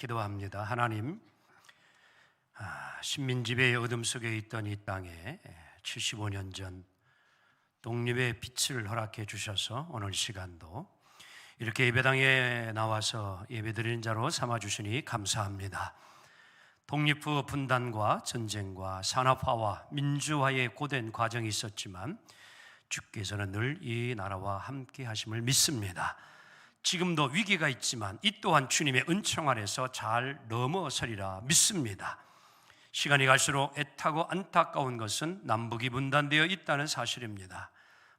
기도합니다. 하나님, 식민지배의 어둠 속에 있던 이 땅에 75년 전 독립의 빛을 허락해 주셔서 오늘 시간도 이렇게 예배당에 나와서 예배드리는 자로 삼아주시니 감사합니다. 독립 후 분단과 전쟁과 산업화와 민주화의 고된 과정이 있었지만 주께서는 늘 이 나라와 함께 하심을 믿습니다. 지금도 위기가 있지만 이 또한 주님의 은총 아래서 잘 넘어서리라 믿습니다. 시간이 갈수록 애타고 안타까운 것은 남북이 분단되어 있다는 사실입니다.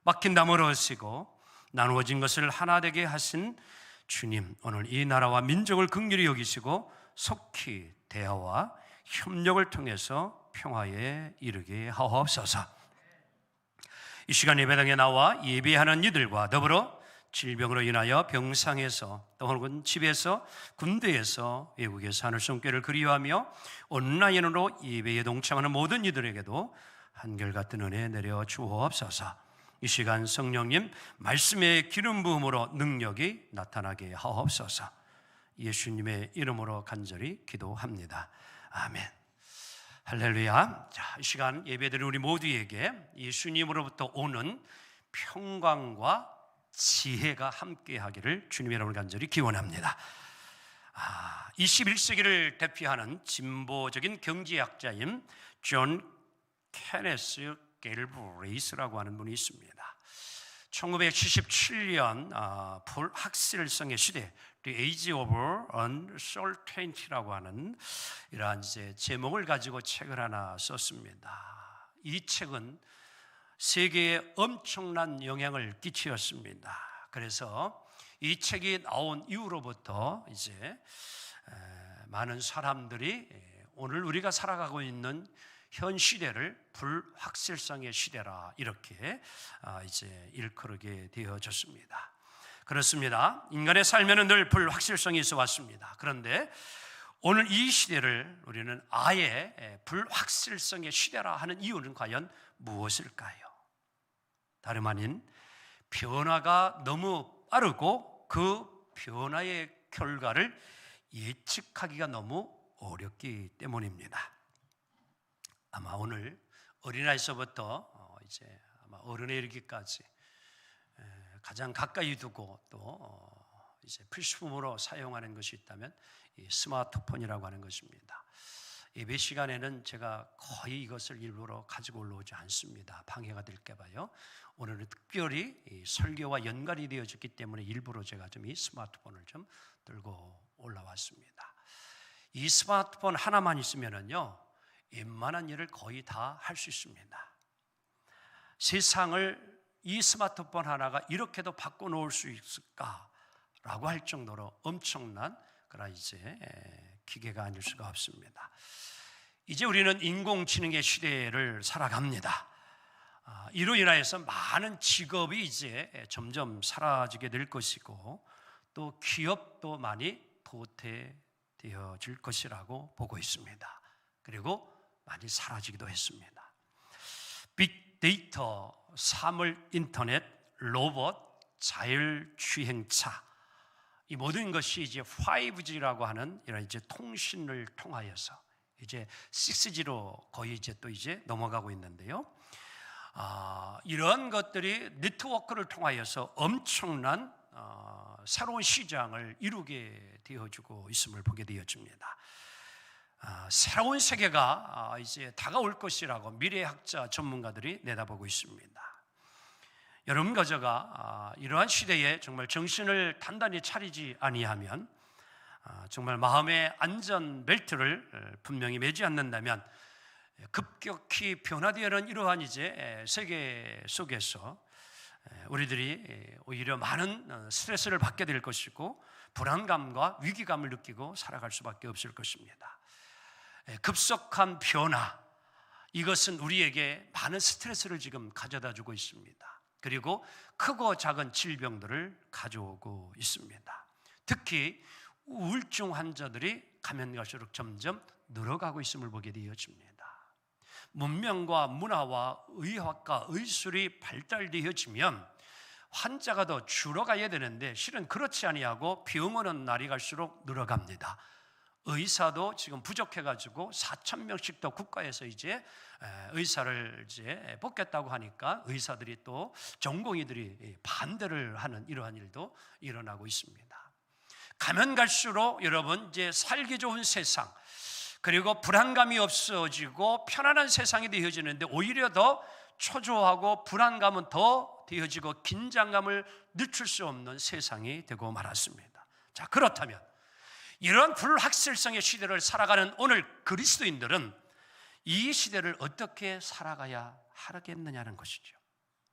막힌 담을 쓰고 나누어진 것을 하나 되게 하신 주님, 오늘 이 나라와 민족을 긍휼히 여기시고 속히 대화와 협력을 통해서 평화에 이르게 하옵소서. 이 시간 예배당에 나와 예배하는 이들과 더불어 질병으로 인하여 병상에서 또 혹은 집에서 군대에서 외국에서 하늘 손길을 그리워하며 온라인으로 예배에 동참하는 모든 이들에게도 한결같은 은혜 내려 주옵소서. 이 시간 성령님 말씀의 기름 부음으로 능력이 나타나게 하옵소서. 예수님의 이름으로 간절히 기도합니다. 아멘. 할렐루야. 자, 이 시간 예배드리는 우리 모두에게 예수님으로부터 오는 평강과 지혜가 함께하기를 주님의 이름으로 간절히 기원합니다. 21세기를 대표하는 진보적인 경제학자인 존 케네스 갤브레이스라고 하는 분이 있습니다. 1977년 불확실성의 시대, The Age of Uncertainty라고 하는 이러한 제목을 가지고 책을 하나 썼습니다. 이 책은 세계에 엄청난 영향을 끼치었습니다. 그래서 이 책이 나온 이후로부터 이제 많은 사람들이 오늘 우리가 살아가고 있는 현 시대를 불확실성의 시대라 이렇게 이제 일컬게 되어졌습니다. 그렇습니다. 인간의 삶에는 늘 불확실성이 있어 왔습니다. 그런데 오늘 이 시대를 우리는 아예 불확실성의 시대라 하는 이유는 과연 무엇일까요? 다름 아닌 변화가 너무 빠르고 그 변화의 결과를 예측하기가 너무 어렵기 때문입니다. 아마 오늘 어린아이서부터 이제 아마 어른에 이르기까지 가장 가까이 두고 또 이제 필수품으로 사용하는 것이 있다면 이 스마트폰이라고 하는 것입니다. 예배 시간에는 제가 거의 이것을 일부러 가지고 올라오지 않습니다. 방해가 될까 봐요. 오늘은 특별히 이 설교와 연관이 되어졌기 때문에 일부러 제가 좀 이 스마트폰을 좀 들고 올라왔습니다. 이 스마트폰 하나만 있으면은요, 웬만한 일을 거의 다 할 수 있습니다. 세상을 이 스마트폰 하나가 이렇게도 바꿔놓을 수 있을까라고 할 정도로 엄청난 그런 이제 기계가 아닐 수가 없습니다. 이제 우리는 인공지능의 시대를 살아갑니다. 이로 인하여서 많은 직업이 이제 점점 사라지게 될 것이고 또 기업도 많이 도태되어질 것이라고 보고 있습니다. 그리고 많이 사라지기도 했습니다. 빅데이터, 사물 인터넷, 로봇, 자율주행차, 이 모든 것이 이제 5G라고 하는 이런 이제 통신을 통하여서 이제 6G로 거의 이제 또 이제 넘어가고 있는데요. 이런 것들이 네트워크를 통하여서 엄청난 새로운 시장을 이루게 되어주고 있음을 보게 되어집니다. 새로운 세계가 이제 다가올 것이라고 미래학자 전문가들이 내다보고 있습니다. 여러분 그저가 이러한 시대에 정말 정신을 단단히 차리지 아니하면 정말 마음의 안전벨트를 분명히 매지 않는다면 급격히 변화되는 이러한 이제 세계 속에서 우리들이 오히려 많은 스트레스를 받게 될 것이고 불안감과 위기감을 느끼고 살아갈 수밖에 없을 것입니다. 급속한 변화, 이것은 우리에게 많은 스트레스를 지금 가져다 주고 있습니다. 그리고 크고 작은 질병들을 가져오고 있습니다. 특히 우울증 환자들이 가면 갈수록 점점 늘어가고 있음을 보게 되어집니다. 문명과 문화와 의학과 의술이 발달되어지면 환자가 더 줄어가야 되는데 실은 그렇지 아니하고 병원은 날이 갈수록 늘어갑니다. 의사도 지금 부족해가지고 4,000명씩 더 국가에서 이제 의사를 이제 뽑겠다고 하니까 의사들이 또 전공의들이 반대를 하는 이러한 일도 일어나고 있습니다. 가면 갈수록 여러분 이제 살기 좋은 세상, 그리고 불안감이 없어지고 편안한 세상이 되어지는데 오히려 더 초조하고 불안감은 더 되어지고 긴장감을 늦출 수 없는 세상이 되고 말았습니다. 자, 그렇다면 이런 불확실성의 시대를 살아가는 오늘 그리스도인들은 이 시대를 어떻게 살아가야 하겠느냐는 것이죠.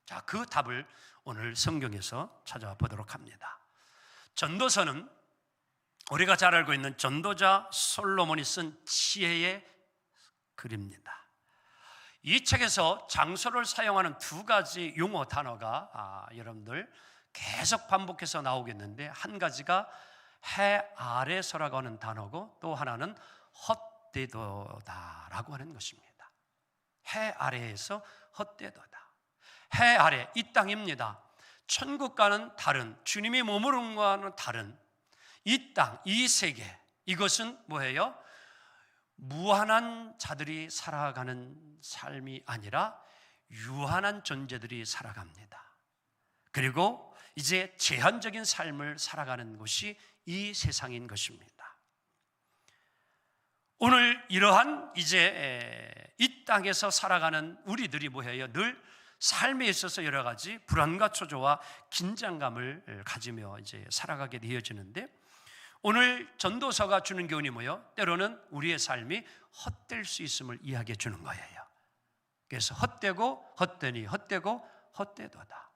자, 그 답을 오늘 성경에서 찾아보도록 합니다. 전도서는 우리가 잘 알고 있는 전도자 솔로몬이 쓴 지혜의 글입니다. 이 책에서 장소를 사용하는 두 가지 용어 단어가 여러분들 계속 반복해서 나오겠는데, 한 가지가 해 아래서라고 하는 단어고 또 하나는 헛되도다라고 하는 것입니다. 해 아래에서 헛되도다. 해 아래, 이 땅입니다. 천국과는 다른, 주님이 머무는 것과는 다른 이 땅, 이 세계, 이것은 뭐예요? 무한한 자들이 살아가는 삶이 아니라 유한한 존재들이 살아갑니다. 그리고 이제 제한적인 삶을 살아가는 곳이 이 세상인 것입니다. 오늘 이러한 이제 이 땅에서 살아가는 우리들이 뭐예요? 늘 삶에 있어서 여러 가지 불안과 초조와 긴장감을 가지며 이제 살아가게 되어지는데, 오늘 전도서가 주는 교훈이 뭐예요? 때로는 우리의 삶이 헛될 수 있음을 이야기해 주는 거예요. 그래서 헛되고 헛되니 헛되고 헛되도다.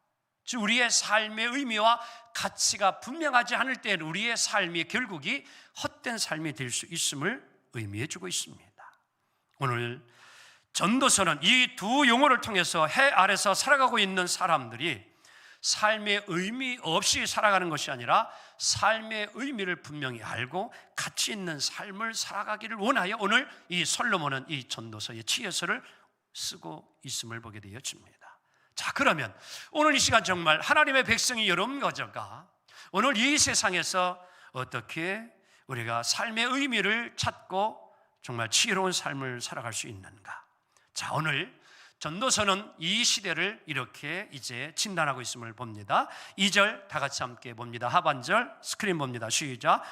즉 우리의 삶의 의미와 가치가 분명하지 않을 때 우리의 삶이 결국이 헛된 삶이 될 수 있음을 의미해 주고 있습니다. 오늘 전도서는 이 두 용어를 통해서 해 아래서 살아가고 있는 사람들이 삶의 의미 없이 살아가는 것이 아니라 삶의 의미를 분명히 알고 가치 있는 삶을 살아가기를 원하여 오늘 이 솔로몬은 이 전도서의 지혜서를 쓰고 있음을 보게 되어집니다. 자, 그러면 오늘 이 시간 정말 하나님의 백성이 여러분 가져가 오늘 이 세상에서 어떻게 우리가 삶의 의미를 찾고 정말 지혜로운 삶을 살아갈 수 있는가? 자, 오늘 전도서는 이 시대를 이렇게 이제 진단하고 있음을 봅니다. 2절 다 같이 함께 봅니다. 하반절 스크린 봅니다. 시작.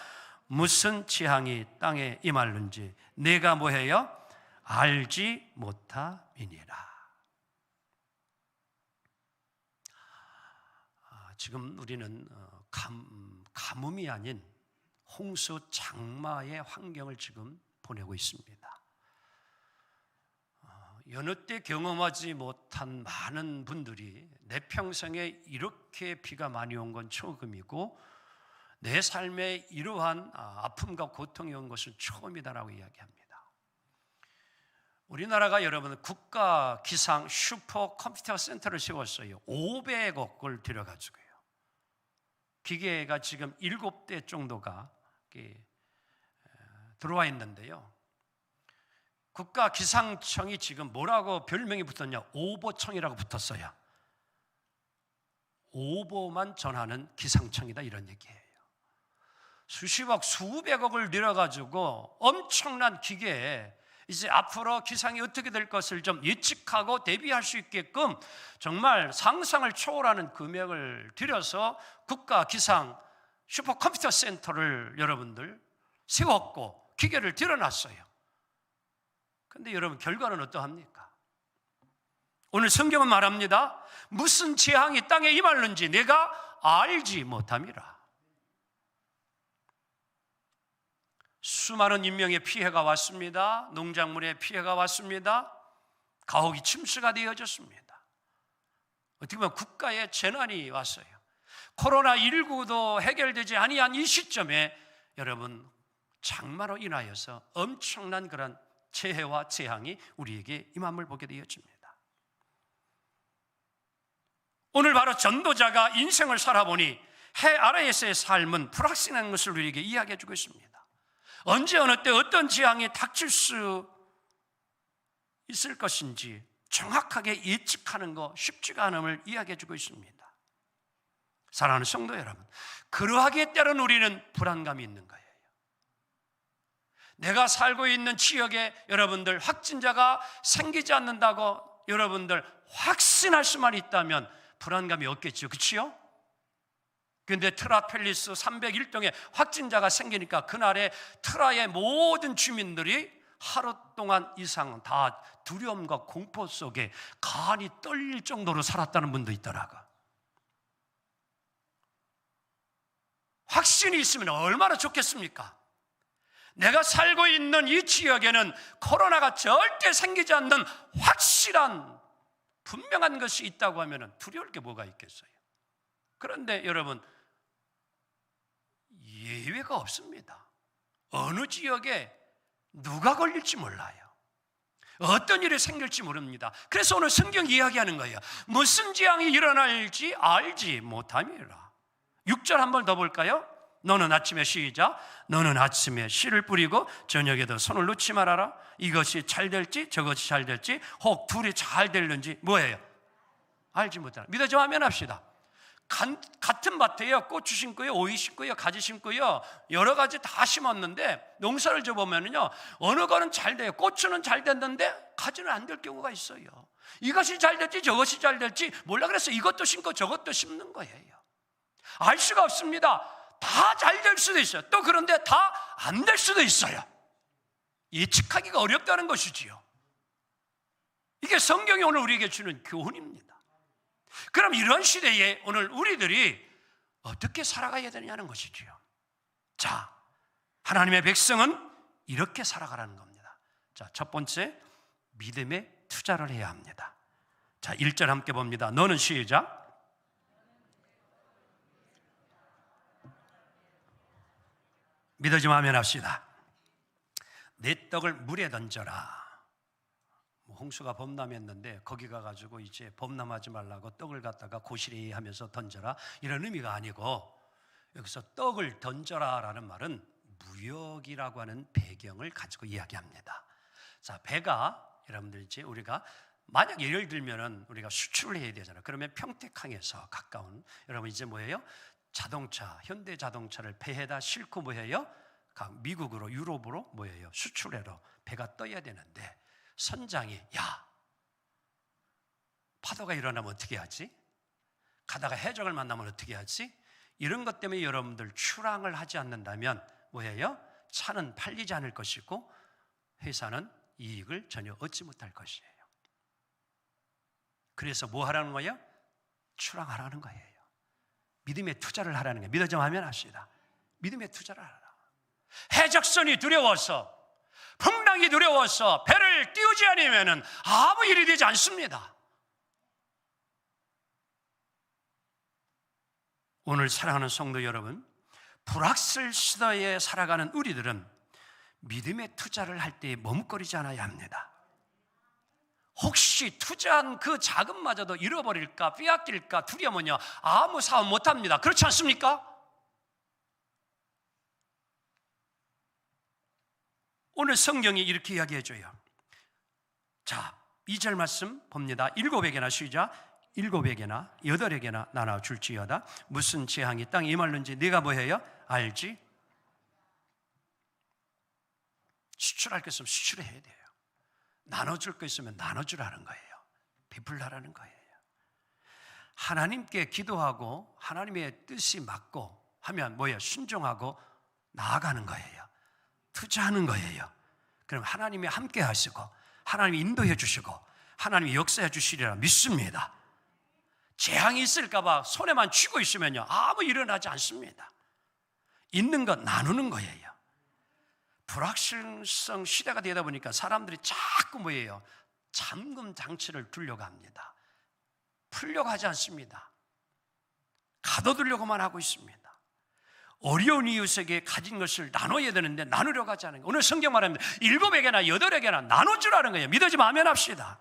무슨 재앙이 땅에 임할는지 내가 뭐해요? 알지 못함이니라. 지금 우리는 가뭄이 아닌 홍수 장마의 환경을 지금 보내고 있습니다. 여느 때 경험하지 못한 많은 분들이 내 평생에 이렇게 비가 많이 온 건 처음이고 내 삶에 이러한 아픔과 고통이 온 것은 처음이다라고 이야기합니다. 우리나라가 여러분 국가 기상 슈퍼 컴퓨터 센터를 세웠어요. 500억을 들여가지고요. 기계가 지금 7대 정도가 들어와 있는데요. 국가 기상청이 지금 뭐라고 별명이 붙었냐? 오보청이라고 붙었어요. 오보만 전하는 기상청이다, 이런 얘기예요. 수십억, 수백억을 들여가지고 엄청난 기계에 이제 앞으로 기상이 어떻게 될 것을 좀 예측하고 대비할 수 있게끔 정말 상상을 초월하는 금액을 들여서 국가 기상 슈퍼컴퓨터 센터를 여러분들 세웠고 기계를 들여놨어요. 그런데 여러분 결과는 어떠합니까? 오늘 성경은 말합니다. 무슨 재앙이 땅에 임할는지 내가 알지 못함이라. 수많은 인명의 피해가 왔습니다. 농작물의 피해가 왔습니다. 가옥이 침수가 되어졌습니다. 어떻게 보면 국가의 재난이 왔어요. 코로나19도 해결되지 아니한 이 시점에 여러분 장마로 인하여서 엄청난 그런 재해와 재앙이 우리에게 임함을 보게 되어집니다. 오늘 바로 전도자가 인생을 살아보니 해 아래에서의 삶은 불확실한 것을 우리에게 이야기해 주고 있습니다. 언제 어느 때 어떤 재앙이 닥칠 수 있을 것인지 정확하게 예측하는 거 쉽지가 않음을 이야기해 주고 있습니다. 사랑하는 성도 여러분, 그러하기에 때로는 우리는 불안감이 있는 거예요. 내가 살고 있는 지역에 여러분들 확진자가 생기지 않는다고 여러분들 확신할 수만 있다면 불안감이 없겠죠. 그렇지요? 그런데 트라 팰리스 301동에 확진자가 생기니까 그날에 트라의 모든 주민들이 하루 동안 이상 다 두려움과 공포 속에 간이 떨릴 정도로 살았다는 분도 있더라고. 확신이 있으면 얼마나 좋겠습니까? 내가 살고 있는 이 지역에는 코로나가 절대 생기지 않는 확실한 분명한 것이 있다고 하면 두려울 게 뭐가 있겠어요? 그런데 여러분, 예외가 없습니다. 어느 지역에 누가 걸릴지 몰라요. 어떤 일이 생길지 모릅니다. 그래서 오늘 성경 이야기하는 거예요. 무슨 재앙이 일어날지 알지 못함이라. 6절 한 번 더 볼까요? 너는 아침에 시작. 너는 아침에 씨를 뿌리고 저녁에도 손을 놓지 말아라. 이것이 잘 될지 저것이 잘 될지 혹 둘이 잘 될는지 뭐예요? 알지 못하라. 믿어지면 하면 합시다. 같은 밭에요. 고추 심고요, 오이 심고요, 가지 심고요, 여러 가지 다 심었는데 농사를 져보면요, 어느 거는 잘 돼요. 고추는 잘 됐는데 가지는 안 될 경우가 있어요. 이것이 잘 될지 저것이 잘 될지 몰라. 그래서 이것도 심고 저것도 심는 거예요. 알 수가 없습니다. 다 잘 될 수도 있어요. 또 그런데 다 안 될 수도 있어요. 예측하기가 어렵다는 것이지요. 이게 성경이 오늘 우리에게 주는 교훈입니다. 그럼 이런 시대에 오늘 우리들이 어떻게 살아가야 되냐는 것이지요. 자, 하나님의 백성은 이렇게 살아가라는 겁니다. 자, 첫 번째, 믿음에 투자를 해야 합니다. 자, 1절 함께 봅니다. 너는 시작. 믿어지면 하면 합시다. 내 떡을 물에 던져라. 홍수가 범람했는데 거기 가가지고 이제 범람하지 말라고 떡을 갖다가 고시리 하면서 던져라, 이런 의미가 아니고, 여기서 떡을 던져라라는 말은 무역이라고 하는 배경을 가지고 이야기합니다. 자, 배가 여러분들 이제 우리가 만약 예를 들면은 우리가 수출을 해야 되잖아요. 그러면 평택항에서 가까운 여러분 이제 뭐예요? 자동차, 현대 자동차를 배에다 싣고 뭐예요? 미국으로, 유럽으로 뭐예요? 수출해로 배가 떠야 되는데, 선장이 야, 파도가 일어나면 어떻게 하지? 가다가 해적을 만나면 어떻게 하지? 이런 것 때문에 여러분들 출항을 하지 않는다면 뭐예요? 차는 팔리지 않을 것이고 회사는 이익을 전혀 얻지 못할 것이에요. 그래서 뭐 하라는 거예요? 출항하라는 거예요. 믿음의 투자를 하라는 거예요. 믿어지면 하면 합시다. 믿음의 투자를 하라. 해적선이 두려워서, 풍랑이 두려워서 배를 띄우지 않으면 아무 일이 되지 않습니다. 오늘 사랑하는 성도 여러분, 불확실 시대에 살아가는 우리들은 믿음의 투자를 할 때 머뭇거리지 않아야 합니다. 혹시 투자한 그 자금마저도 잃어버릴까, 빼앗길까 두려우면요, 아무 사업 못합니다. 그렇지 않습니까? 오늘 성경이 이렇게 이야기해줘요. 자, 2절 말씀 봅니다. 7에게나 시작. 7에게나 8에게나 나눠 줄지어다. 무슨 재앙이 땅에 임하는지 네가 뭐해요? 알지? 수출할 것 있으면 수출해야 돼요. 나눠줄 거 있으면 나눠주라는 거예요. 베풀라라는 거예요. 하나님께 기도하고 하나님의 뜻이 맞고 하면 뭐예요? 순종하고 나아가는 거예요. 투자하는 거예요. 그럼 하나님이 함께 하시고 하나님이 인도해 주시고 하나님이 역사해 주시리라 믿습니다. 재앙이 있을까 봐 손에만 쥐고 있으면요, 아무 일어나지 않습니다. 있는 것 나누는 거예요. 불확실성 시대가 되다 보니까 사람들이 자꾸 뭐예요? 잠금 장치를 두려고 합니다. 풀려고 하지 않습니다. 가둬두려고만 하고 있습니다. 어려운 이웃에게 가진 것을 나눠야 되는데 나누려고 하지 않은 거예요. 오늘 성경 말합니다. 7에게나 8에게나 나눠주라는 거예요. 믿어지면 아멘 합시다.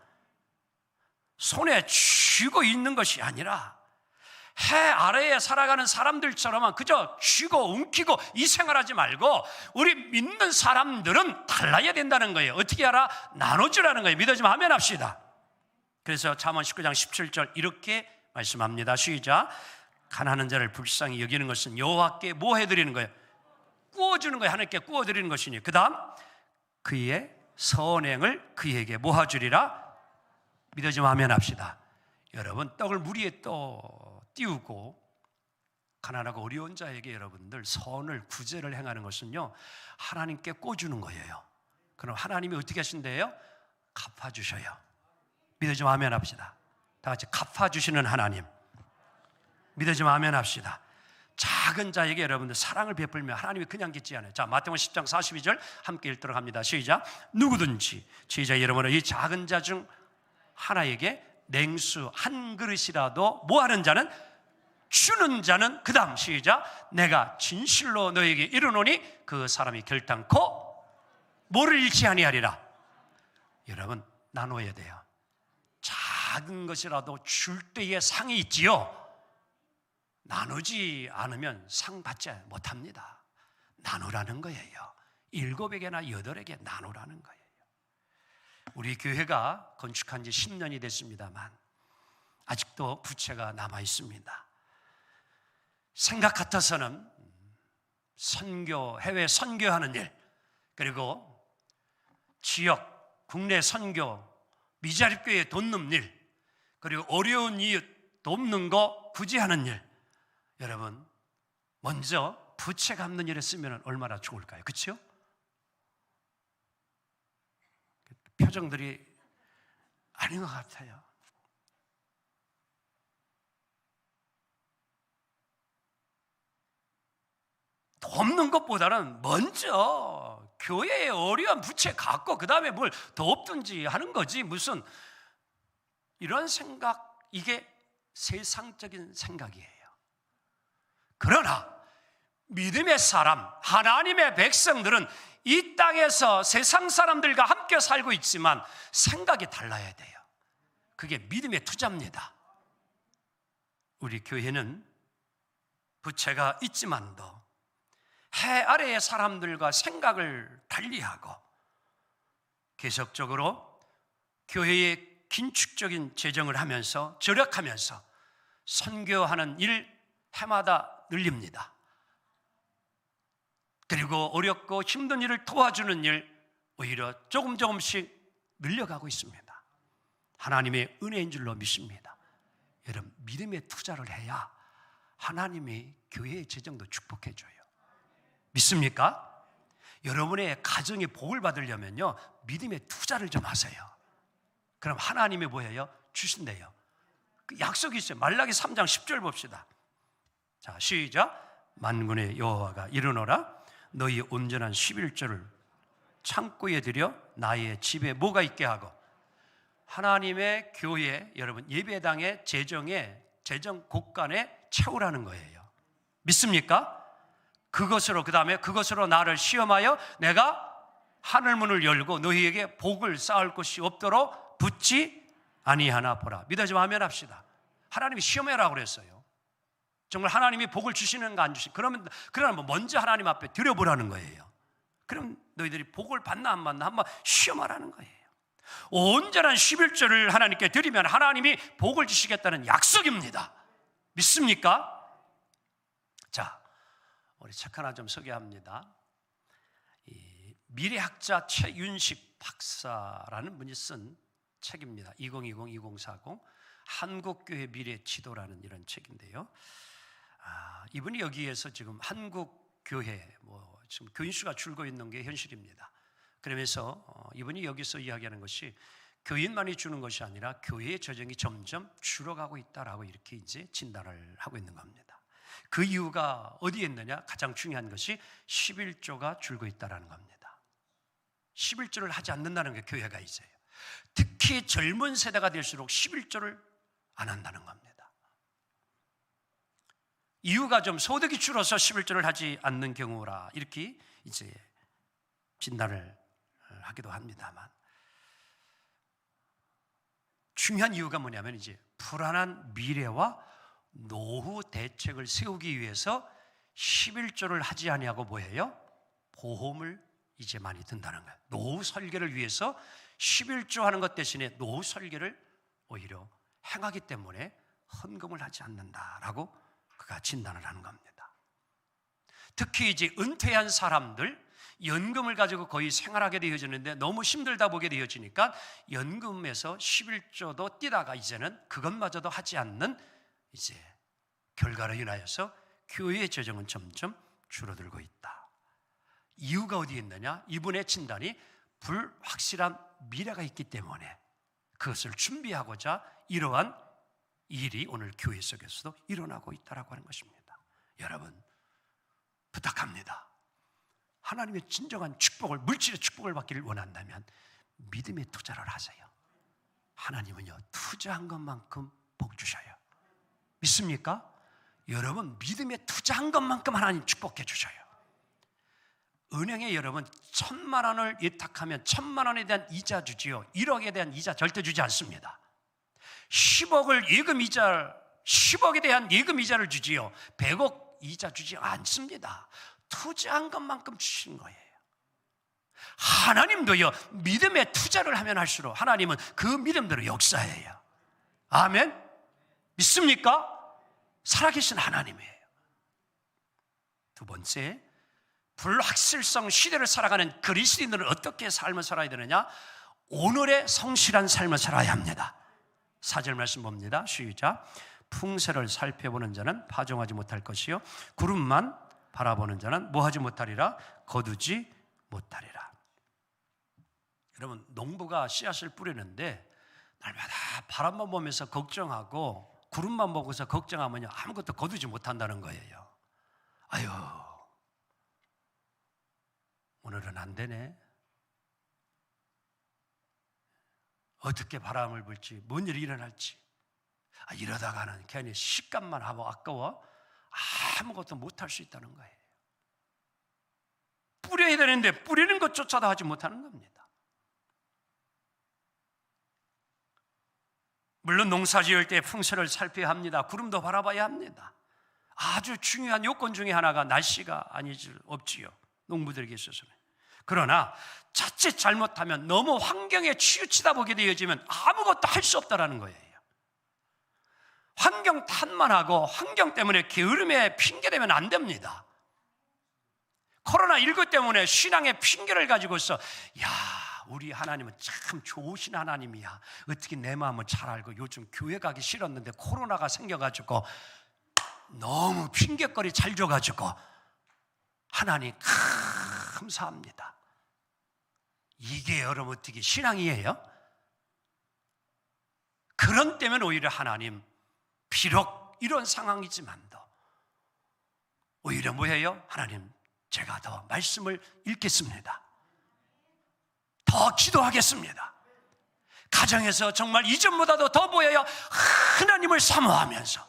손에 쥐고 있는 것이 아니라 해 아래에 살아가는 사람들처럼 그저 쥐고 움키고 이 생활하지 말고 우리 믿는 사람들은 달라야 된다는 거예요. 어떻게 알아? 나눠주라는 거예요. 믿어지면 아멘 합시다. 그래서 잠언 19장 17절 이렇게 말씀합니다. 시작. 가난한 자를 불쌍히 여기는 것은 여호와께 뭐 해드리는 거예요? 구워주는 거예요. 하나님께 구워드리는 것이니. 그 다음 그의 선행을 그에게 모아주리라 믿어지면 아멘 합시다. 여러분, 떡을 물 위에 띄우고 가난하고 어려운 자에게 여러분들 선을 구제를 행하는 것은요, 하나님께 꿔주는 거예요. 그럼 하나님이 어떻게 하신대요? 갚아주셔요. 믿어지면 아멘 합시다. 다 같이 갚아주시는 하나님. 믿어지면 아멘 합시다. 작은 자에게 여러분들 사랑을 베풀면 하나님이 그냥 계시지 않아요. 자, 마태복음 10장 42절 함께 읽도록 합니다. 시작. 누구든지, 시작. 여러분은 이 작은 자 중 하나에게 냉수 한 그릇이라도 뭐하는 자는, 주는 자는, 그 다음 시작. 내가 진실로 너에게 이르노니 그 사람이 결단코 뭐를 잃지 아니하리라. 여러분, 나눠야 돼요. 작은 것이라도 줄 때에 상이 있지요. 나누지 않으면 상 받지 못합니다. 나누라는 거예요. 7에게나 8에게 나누라는 거예요. 우리 교회가 건축한 지 10년이 됐습니다만 아직도 부채가 남아 있습니다. 생각 같아서는 선교, 해외 선교하는 일, 그리고 지역, 국내 선교, 미자립교회 돕는 일, 그리고 어려운 이웃 돕는 거 굳이 하는 일, 여러분, 먼저 부채 갚는 일에 쓰면 얼마나 좋을까요? 그렇죠? 표정들이 아닌 것 같아요. 돕는 것보다는 먼저 교회에 어려운 부채 갚고 그 다음에 뭘 돕든지 하는 거지, 무슨 이런 생각, 이게 세상적인 생각이에요. 그러나 믿음의 사람, 하나님의 백성들은 이 땅에서 세상 사람들과 함께 살고 있지만 생각이 달라야 돼요. 그게 믿음의 투자입니다. 우리 교회는 부채가 있지만도 해 아래의 사람들과 생각을 달리하고 계속적으로 교회의 긴축적인 재정을 하면서 절약하면서 선교하는 일 해마다 늘립니다. 그리고 어렵고 힘든 일을 도와주는 일 오히려 조금씩 늘려가고 있습니다. 하나님의 은혜인 줄로 믿습니다. 여러분, 믿음의 투자를 해야 하나님이 교회의 재정도 축복해 줘요. 믿습니까? 여러분의 가정에 복을 받으려면요, 믿음의 투자를 좀 하세요. 그럼 하나님이 뭐예요? 주신대요. 그 약속이 있어요. 말라기 3장 10절 봅시다. 자, 시작. 만군의 여호와가 이르노라 너희 온전한 11조를 창고에 들여 나의 집에 뭐가 있게 하고. 하나님의 교회, 여러분 예배당의 재정 곳간에 채우라는 거예요. 믿습니까? 그것으로, 그 다음에 그것으로 나를 시험하여 내가 하늘문을 열고 너희에게 복을 쌓을 것이 없도록 붙지 아니하나 보라. 믿어지면 아멘 합시다. 하나님이 시험해라고 그랬어요. 정말 하나님이 복을 주시는가 안 주시는가. 그러면 먼저 하나님 앞에 드려보라는 거예요. 그럼 너희들이 복을 받나 안 받나 한번 시험하라는 거예요. 온전한 11조를 하나님께 드리면 하나님이 복을 주시겠다는 약속입니다. 믿습니까? 자, 우리 책 하나 좀 소개합니다. 이 미래학자 최윤식 박사라는 분이 쓴 책입니다. 2020-2040 한국교회 미래지도라는 이런 책인데요. 이분이 여기에서 지금 한국교회 지금 교인 수가 줄고 있는 게 현실입니다. 그러면서 이분이 여기서 이야기하는 것이 교인만이 주는 것이 아니라 교회의 재정이 점점 줄어가고 있다라고 이렇게 이제 진단을 하고 있는 겁니다. 그 이유가 어디에 있느냐? 가장 중요한 것이 11조가 줄고 있다라는 겁니다. 11조를 하지 않는다는 게 교회가 있어요. 특히 젊은 세대가 될수록 11조를 안 한다는 겁니다. 이유가 좀 소득이 줄어서 11조를 하지 않는 경우라 이렇게 이제 진단을 하기도 합니다만, 중요한 이유가 뭐냐면 이제 불안한 미래와 노후 대책을 세우기 위해서 11조를 하지 아니하고 뭐예요? 보험을 이제 많이 든다는 거예요. 노후 설계를 위해서 11조 하는 것 대신에 노후 설계를 오히려 행하기 때문에 헌금을 하지 않는다라고 그가 진단을 하는 겁니다. 특히 이제 은퇴한 사람들, 연금을 가지고 거의 생활하게 되어지는데 너무 힘들다 보게 되어지니까 연금에서 11조도 뛰다가 이제는 그것마저도 하지 않는 이제 결과로 인하여서 교회의 재정은 점점 줄어들고 있다. 이유가 어디에 있느냐? 이분의 진단이 불확실한 미래가 있기 때문에 그것을 준비하고자 이러한 일이 오늘 교회 속에서도 일어나고 있다고 하는 것입니다. 여러분, 부탁합니다. 하나님의 진정한 축복을, 물질의 축복을 받기를 원한다면 믿음의 투자를 하세요. 하나님은요, 투자한 것만큼 복 주셔요. 믿습니까? 여러분, 믿음에 투자한 것만큼 하나님 축복해 주셔요. 은행에 여러분 1,000만 원을 예탁하면 1,000만 원에 대한 이자 주지요. 1억에 대한 이자 절대 주지 않습니다. 10억을 예금 이자, 10억에 대한 예금 이자를 주지요. 100억 이자 주지 않습니다. 투자한 것만큼 주신 거예요. 하나님도요, 믿음에 투자를 하면 할수록 하나님은 그 믿음대로 역사해요. 아멘? 믿습니까? 살아계신 하나님이에요. 두 번째, 불확실성 시대를 살아가는 그리스도인들은 어떻게 삶을 살아야 되느냐? 오늘의 성실한 삶을 살아야 합니다. 4절 말씀 봅니다. 시작. 풍세를 살펴보는 자는 파종하지 못할 것이요 구름만 바라보는 자는 뭐하지 못하리라? 거두지 못하리라. 여러분, 농부가 씨앗을 뿌리는데 날마다 바람만 보면서 걱정하고 구름만 보고서 걱정하면 아무것도 거두지 못한다는 거예요. 아유, 오늘은 안 되네. 어떻게 바람을 불지, 뭔 일이 일어날지. 이러다가는 괜히 식감만 하고 아까워 아무것도 못할 수 있다는 거예요. 뿌려야 되는데 뿌리는 것조차도 하지 못하는 겁니다. 물론 농사 지을 때 풍세를 살펴야 합니다. 구름도 바라봐야 합니다. 아주 중요한 요건 중에 하나가 날씨가 아니질 없지요, 농부들에게 있어서는. 그러나 자칫 잘못하면 너무 환경에 치우치다 보게 되어지면 아무것도 할 수 없다는 거예요. 환경 탓만 하고 환경 때문에 게으름에 핑계대면 안 됩니다. 코로나19 때문에 신앙의 핑계를 가지고서 우리 하나님은 참 좋으신 하나님이야, 어떻게 내 마음을 잘 알고 요즘 교회 가기 싫었는데 코로나가 생겨가지고 너무 핑계거리 잘 줘가지고 하나님 감사합니다. 이게 여러분 어떻게 신앙이에요? 그런 때문에 오히려 하나님, 비록 이런 상황이지만도 오히려 뭐예요? 하나님, 제가 더 말씀을 읽겠습니다. 더 기도하겠습니다. 가정에서 정말 이전보다도 더 보여요. 하나님을 사모하면서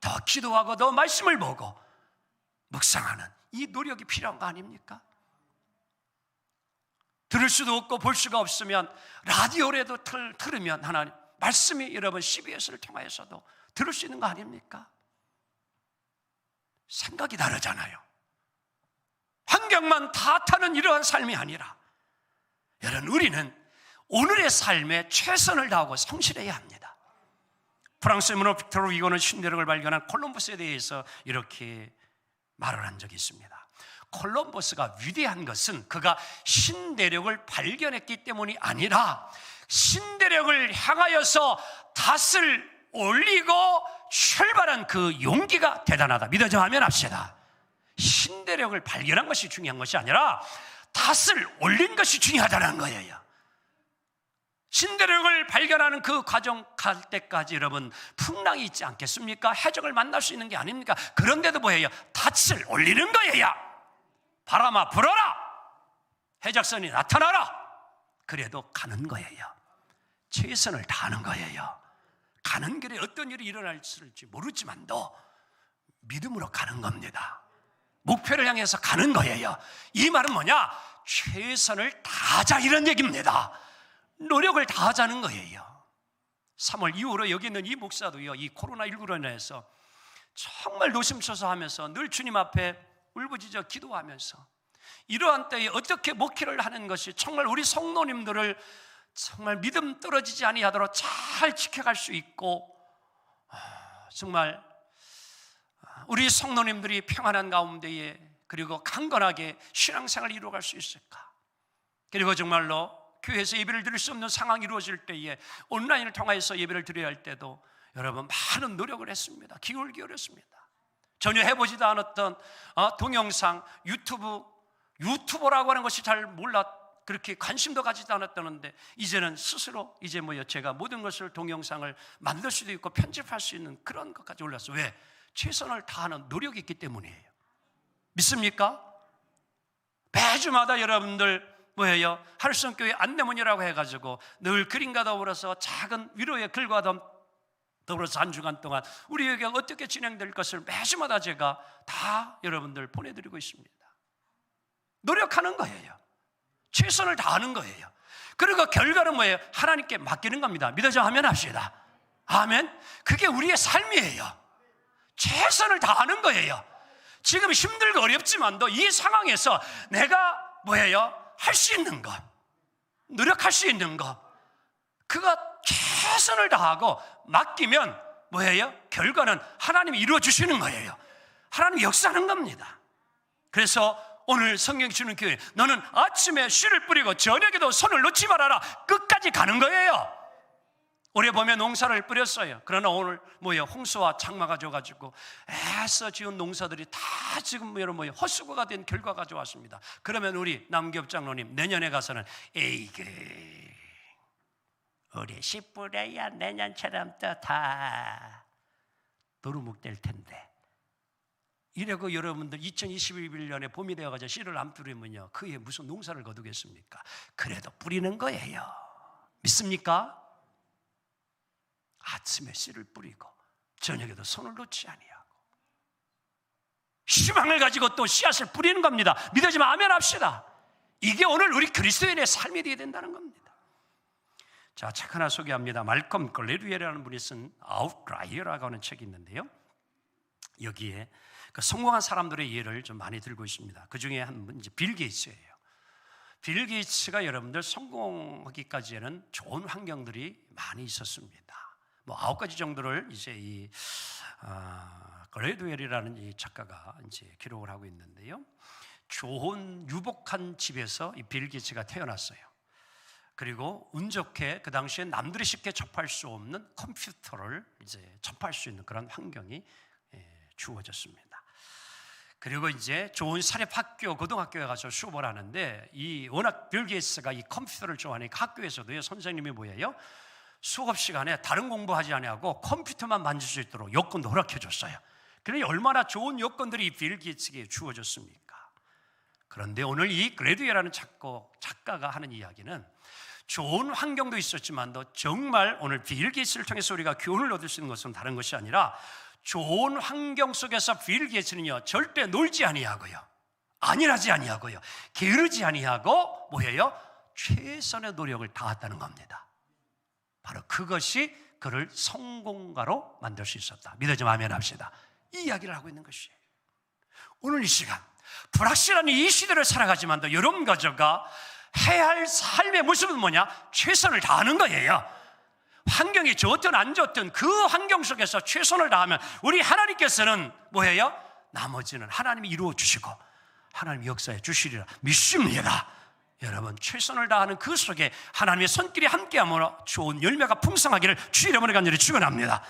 더 기도하고 더 말씀을 보고 묵상하는 이 노력이 필요한 거 아닙니까? 들을 수도 없고 볼 수가 없으면 라디오라도 들으면 하나님 말씀이 여러분 CBS를 통하여서도 들을 수 있는 거 아닙니까? 생각이 다르잖아요. 환경만 다 타는 이러한 삶이 아니라 여러분, 우리는 오늘의 삶에 최선을 다하고 성실해야 합니다. 프랑스의 문호 빅토르 위고는 신대륙을 발견한 콜럼버스에 대해서 이렇게 말을 한 적이 있습니다. 콜럼버스가 위대한 것은 그가 신대륙을 발견했기 때문이 아니라 신대륙을 향하여서 닷을 올리고 출발한 그 용기가 대단하다. 믿어져 하면 합시다. 신대륙을 발견한 것이 중요한 것이 아니라 닷을 올린 것이 중요하다는 거예요. 신대륙을 발견하는 그 과정 갈 때까지 여러분 풍랑이 있지 않겠습니까? 해적을 만날 수 있는 게 아닙니까? 그런데도 뭐예요? 닷을 올리는 거예요. 바람아 불어라, 해적선이 나타나라. 그래도 가는 거예요. 최선을 다하는 거예요. 가는 길에 어떤 일이 일어날지 모르지만도 믿음으로 가는 겁니다. 목표를 향해서 가는 거예요. 이 말은 뭐냐? 최선을 다하자, 이런 얘기입니다. 노력을 다하자는 거예요. 3월 이후로 여기 있는 이 목사도요, 이 코로나19로 인해서 정말 노심초사하면서 늘 주님 앞에 울부짖어 기도하면서 이러한 때에 어떻게 목회를 하는 것이 정말 우리 성도님들을 정말 믿음 떨어지지 아니하도록 잘 지켜갈 수 있고, 정말 우리 성도님들이 평안한 가운데에 그리고 강건하게 신앙생활을 이루어갈 수 있을까? 그리고 정말로 교회에서 예배를 드릴 수 없는 상황이 이루어질 때에 온라인을 통해서 예배를 드려야 할 때도 여러분 많은 노력을 했습니다. 기울기 기울였습니다. 전혀 해보지도 않았던 동영상, 유튜버라고 하는 것이 잘 그렇게 관심도 가지도 않았다는데 이제는 스스로 제가 모든 것을 동영상을 만들 수도 있고 편집할 수 있는 그런 것까지 올랐어요. 왜? 최선을 다하는 노력이 있기 때문이에요. 믿습니까? 매주마다 여러분들 하늘성교회 안내문이라고 해가지고 늘 그림과 더불어서 작은 위로의 글과 더불어서 한 주간 동안 우리에게 어떻게 진행될 것을 매주마다 제가 다 여러분들 보내드리고 있습니다. 노력하는 거예요. 최선을 다하는 거예요. 그리고 결과는 뭐예요? 하나님께 맡기는 겁니다. 믿어져 하면 합시다. 아멘. 그게 우리의 삶이에요. 최선을 다하는 거예요. 지금 힘들고 어렵지만도 이 상황에서 내가 할 수 있는 것, 노력할 수 있는 것, 그가 최선을 다하고 맡기면 결과는 하나님이 이루어 주시는 거예요. 하나님이 역사하는 겁니다. 그래서 오늘 성경이 주는 교회, 너는 아침에 씨를 뿌리고 저녁에도 손을 놓지 말아라. 끝까지 가는 거예요. 올해 봄에 농사를 뿌렸어요. 그러나 오늘 홍수와 장마가 져가지고 애써 지은 농사들이 다 지금 헛수고가 된 결과가 좋았습니다. 그러면 우리 남기업 장로님 내년에 가서는 에이그 올해 씨 뿌려야 내년처럼 또 다 도루묵 될 텐데 이래고 여러분들 2021년에 봄이 되어가지고 씨를 안 뿌리면요 그에 무슨 농사를 거두겠습니까? 그래도 뿌리는 거예요. 믿습니까? 아침에 씨를 뿌리고 저녁에도 손을 놓지 아니하고 희망을 가지고 또 씨앗을 뿌리는 겁니다. 믿어지면 아멘 합시다. 이게 오늘 우리 그리스도인의 삶이 되어야 된다는 겁니다. 자, 책 하나 소개합니다. 말컴 글래드웰이라는 분이 쓴 아웃라이어라고 하는 책이 있는데요, 여기에 그 성공한 사람들의 예를 좀 많이 들고 있습니다. 그 중에 한 분 빌 게이츠예요. 빌 게이츠가 여러분들 성공하기까지에는 좋은 환경들이 많이 있었습니다. 9가지 정도를 이 글래드웰이라는 이 작가가 기록을 하고 있는데요. 좋은 유복한 집에서 이 빌 게이츠가 태어났어요. 그리고 운 좋게 그 당시에 남들이 쉽게 접할 수 없는 컴퓨터를 접할 수 있는 그런 환경이 주어졌습니다. 그리고 좋은 사립학교, 고등학교에 가서 수업을 하는데 워낙 빌 게이츠가 이 컴퓨터를 좋아하니까 학교에서도요 선생님이 수업 시간에 다른 공부하지 아니하고 컴퓨터만 만질 수 있도록 여건도 허락해 줬어요. 그러니 얼마나 좋은 여건들이 빌 게이츠에게 주어졌습니까? 그런데 오늘 이 글래드웰이라는 작가가 하는 이야기는 좋은 환경도 있었지만도 정말 오늘 빌 게이츠를 통해서 우리가 교훈을 얻을 수 있는 것은 다른 것이 아니라 좋은 환경 속에서 빌 게이츠는요 절대 놀지 아니하고요, 안일하지 아니하고요, 게으르지 아니하고 최선의 노력을 다했다는 겁니다. 바로 그것이 그를 성공가로 만들 수 있었다. 믿어지면 아멘 합시다. 이 이야기를 하고 있는 것이에요. 오늘 이 시간 불확실한 이 시대를 살아가지만도 여러분 가정가 해야 할 삶의 모습은 뭐냐? 최선을 다하는 거예요. 환경이 좋든 안 좋든 그 환경 속에서 최선을 다하면 우리 하나님께서는 나머지는 하나님이 이루어 주시고 하나님이 역사해 주시리라 믿습니다. 여러분 최선을 다하는 그 속에 하나님의 손길이 함께함으로 좋은 열매가 풍성하기를 주의 이름으로 간절히 축원합니다.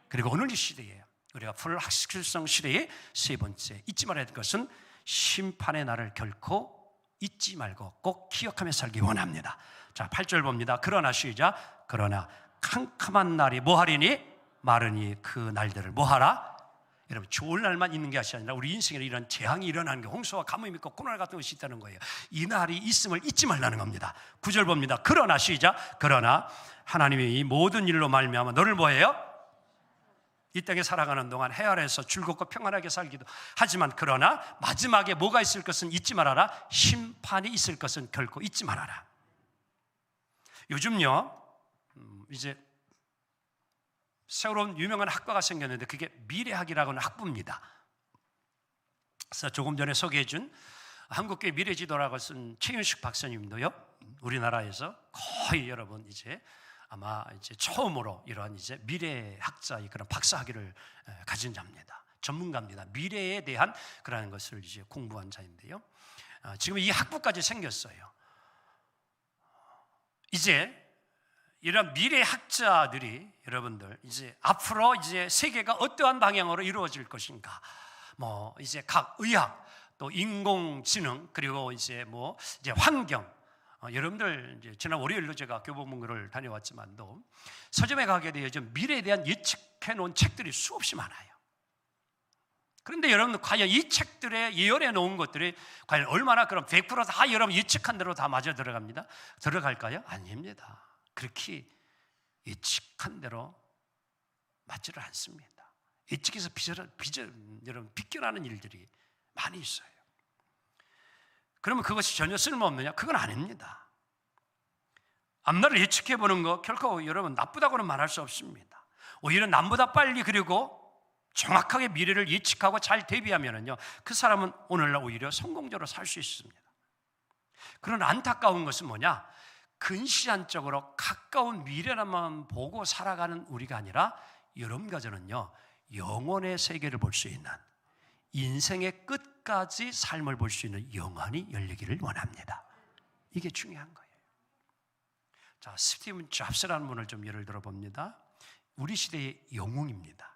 그리고 오늘 이 시대에 우리가 불확실성 시대의 세 번째 잊지 말아야 될 것은 심판의 날을 결코 잊지 말고 꼭 기억하며 살기 원합니다. 자, 8절 봅니다. 그러나 시작. 그러나 캄캄한 날이 뭐하리니? 마르니 그 날들을 뭐하라? 여러분 좋은 날만 있는 것이 아니라 우리 인생에 이런 재앙이 일어나는 게 홍수와 가뭄이 있고 코로나 같은 것이 있다는 거예요. 이 날이 있음을 잊지 말라는 겁니다. 9절 봅니다. 그러나 시작. 그러나 하나님이 이 모든 일로 말미암아 너를 뭐해요? 이 땅에 살아가는 동안 해 아래에서 즐겁고 평안하게 살기도 하지만 그러나 마지막에 뭐가 있을 것은 잊지 말아라. 심판이 있을 것은 결코 잊지 말아라. 요즘요 이제 새로운 유명한 학과가 생겼는데 그게 미래학이라고 하는 학부입니다. 그래서 조금 전에 소개해준 한국교회 미래지도라고 쓴 최윤식 박사님도요 우리나라에서 거의 여러분 아마 처음으로 이러한 미래학자의 그런 박사학위를 가진 자입니다. 전문가입니다. 미래에 대한 그러한 것을 이제 공부한 자인데요. 지금 이 학부까지 생겼어요. 이제 이런 미래 학자들이 여러분들 이제 앞으로 이제 세계가 어떠한 방향으로 이루어질 것인가, 뭐 이제 각 의학, 또 인공지능, 그리고 이제 뭐 이제 환경, 여러분들 이제 지난 월요일로 제가 교보문고를 다녀왔지만도 서점에 가게 되어 좀 미래에 대한 예측해 놓은 책들이 수없이 많아요. 그런데 여러분 과연 이 책들에 예언해 놓은 것들이 과연 얼마나 그럼 100% 여러분 예측한 대로 다 맞아 들어갈까요? 아닙니다. 그렇게 예측한 대로 맞지를 않습니다. 예측에서 여러분 비껴나는 일들이 많이 있어요. 그러면 그것이 전혀 쓸모없느냐? 그건 아닙니다. 앞날을 예측해 보는 거 결코 여러분 나쁘다고는 말할 수 없습니다. 오히려 남보다 빨리 그리고 정확하게 미래를 예측하고 잘 대비하면은요, 그 사람은 오늘날 오히려 성공적으로 살 수 있습니다. 그러나 안타까운 것은 뭐냐? 근시안적으로 가까운 미래만 보고 살아가는 우리가 아니라 여러분과 저는요, 영혼의 세계를 볼 수 있는, 인생의 끝까지 삶을 볼 수 있는 영안이 열리기를 원합니다. 이게 중요한 거예요. 자, 스티븐 잡스라는 분을 좀 예를 들어 봅니다. 우리 시대의 영웅입니다.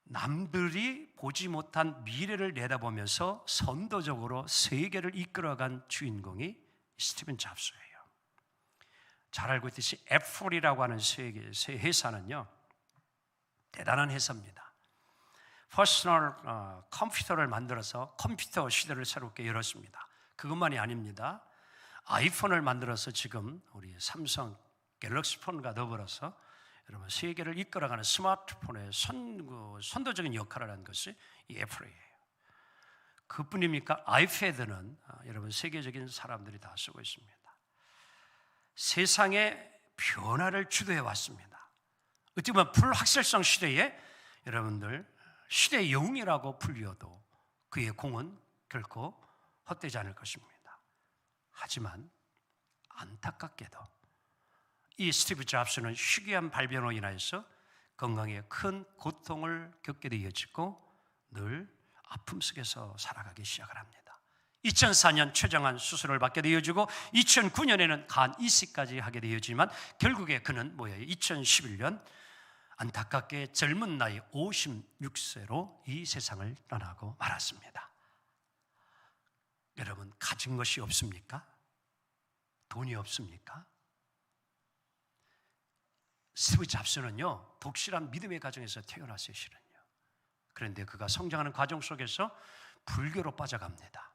남들이 보지 못한 미래를 내다보면서 선도적으로 세계를 이끌어간 주인공이 스티븐 잡스예요. 잘 알고 있듯이 애플이라고 하는 새 회사는요, 대단한 회사입니다. 퍼스널 컴퓨터를 만들어서 컴퓨터 시대를 새롭게 열었습니다. 그것만이 아닙니다. 아이폰을 만들어서 지금 우리 삼성 갤럭시 폰과 더불어서 여러분 세계를 이끌어가는 스마트폰의 선도적인 역할을 한 것이 이 애플이에요. 그뿐입니까? 아이패드는 여러분 세계적인 사람들이 다 쓰고 있습니다. 세상의 변화를 주도해 왔습니다. 어찌 보면 불확실성 시대에 여러분들 시대의 영웅이라고 불리어도 그의 공은 결코 헛되지 않을 것입니다. 하지만 안타깝게도 이 스티브 잡스는 희귀한 발병으로 인하여서 건강에 큰 고통을 겪게 되어지고 늘 아픔 속에서 살아가기 시작을 합니다. 2004년 췌장암 수술을 받게 되어지고 2009년에는 간 이식까지 하게 되어지만 결국에 그는 뭐예요? 2011년 안타깝게 젊은 나이 56세로 이 세상을 떠나고 말았습니다. 여러분 가진 것이 없습니까? 돈이 없습니까? 스티브 잡스는요, 독실한 믿음의 가정에서 태어났어요, 실은요. 그런데 그가 성장하는 과정 속에서 불교로 빠져갑니다.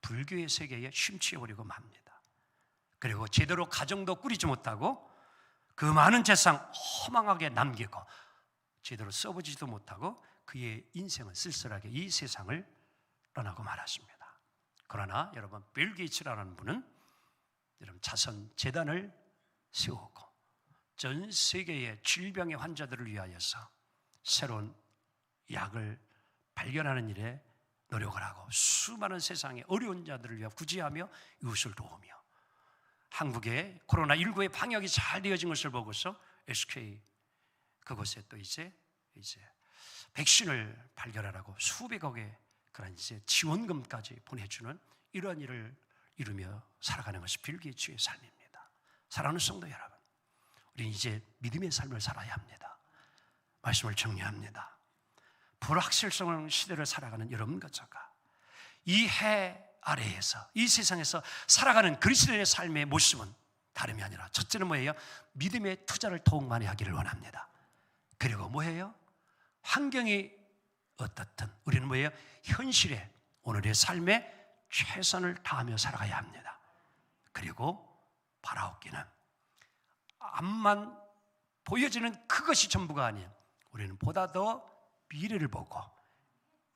불교의 세계에 심취해버리고 맙니다. 그리고 제대로 가정도 꾸리지 못하고 그 많은 재산 허망하게 남기고 제대로 써보지도 못하고 그의 인생은 쓸쓸하게 이 세상을 떠나고 말았습니다. 그러나 여러분 빌 게이츠라는 분은 여러분 자선 재단을 세우고 전 세계의 질병의 환자들을 위하여서 새로운 약을 발견하는 일에 노력을 하고 수많은 세상의 어려운 자들을 위하여 구제하며 이웃을 도우며 한국의 코로나19의 방역이 잘 되어진 것을 보고서 SK 그곳에 또 이제 백신을 발견하라고 수백억의 그런 이제 지원금까지 보내주는 이러한 일을 이루며 살아가는 것이 빌 게이츠의 삶입니다. 사랑하는 성도 여러분, 우리는 이제 믿음의 삶을 살아야 합니다. 말씀을 정리합니다. 불확실성 시대를 살아가는 여러분과 제가 이 해 아래에서 이 세상에서 살아가는 그리스도인의 삶의 모습은 다름이 아니라 첫째는 뭐예요? 믿음의 투자를 더욱 많이 하기를 원합니다. 그리고 뭐예요? 환경이 어떻든 우리는 뭐예요? 현실에 오늘의 삶에 최선을 다하며 살아가야 합니다. 그리고 바라옵기는 앞만 보여지는 그것이 전부가 아닌 우리는 보다 더 미래를 보고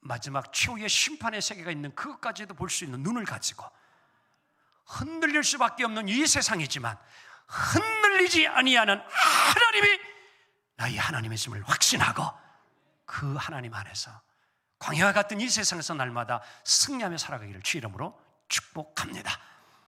마지막 최후의 심판의 세계가 있는 그것까지도 볼 수 있는 눈을 가지고 흔들릴 수밖에 없는 이 세상이지만 흔들리지 아니하는 하나님이 나의 하나님이심을 확신하고 그 하나님 안에서 광야와 같은 이 세상에서 날마다 승리하며 살아가기를 주 이름으로 축복합니다.